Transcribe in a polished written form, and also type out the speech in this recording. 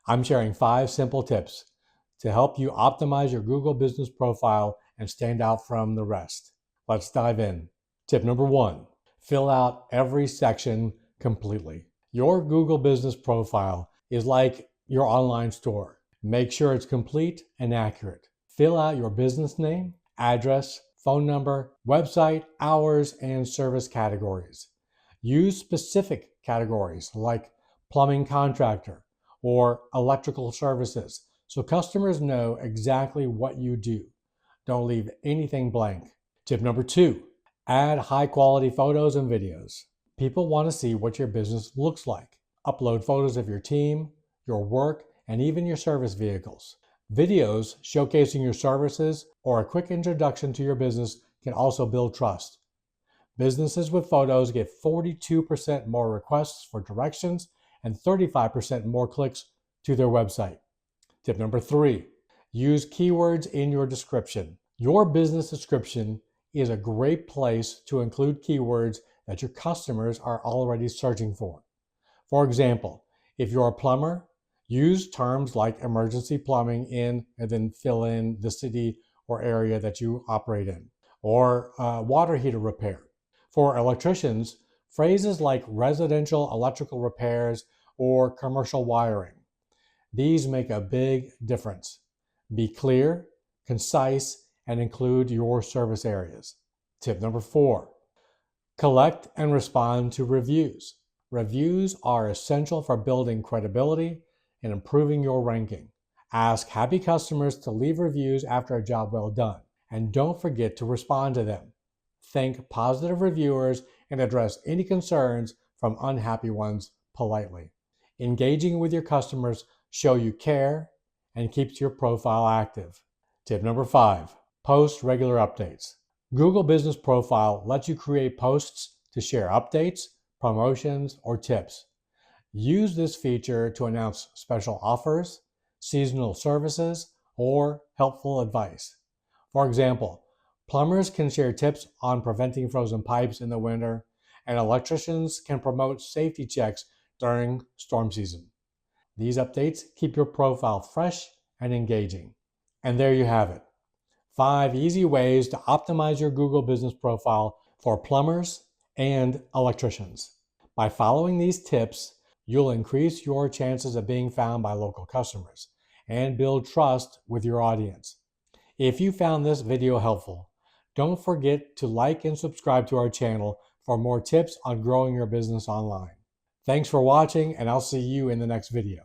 I'm sharing 5 simple tips to help you optimize your Google business profile and stand out from the rest. Let's dive in. Tip number 1, fill out every section completely. Your Google business profile is like your online store. Make sure it's complete and accurate. Fill out your business name, address, phone number, website, hours, and service categories. Use specific categories like plumbing contractor or electrical services so customers know exactly what you do. Don't leave anything blank. Tip number 2, add high quality photos and videos. People want to see what your business looks like. Upload photos of your team, your work, and even your service vehicles. Videos showcasing your services or a quick introduction to your business can also build trust. Businesses with photos get 42% more requests for directions and 35% more clicks to their website. Tip number 3, use keywords in your description. Your business description is a great place to include keywords that your customers are already searching for. For example, if you're a plumber, use terms like emergency plumbing and then fill in the city or area that you operate in, or water heater repair. For electricians, phrases like residential electrical repairs or commercial wiring. These make a big difference. Be clear, concise, and include your service areas. Tip number 4, collect and respond to reviews. Reviews are essential for building credibility and improving your ranking. Ask happy customers to leave reviews after a job well done, and don't forget to respond to them. Thank positive reviewers and address any concerns from unhappy ones politely. Engaging with your customers shows you care and keeps your profile active. Tip number 5, post regular updates. Google Business Profile lets you create posts to share updates, promotions, or tips. Use this feature to announce special offers, seasonal services, or helpful advice. For example, plumbers can share tips on preventing frozen pipes in the winter, and electricians can promote safety checks during storm season. These updates keep your profile fresh and engaging. And there you have it. 5 easy ways to optimize your Google business profile for plumbers and electricians. By following these tips, you'll increase your chances of being found by local customers and build trust with your audience. If you found this video helpful, don't forget to like and subscribe to our channel for more tips on growing your business online. Thanks for watching, and I'll see you in the next video.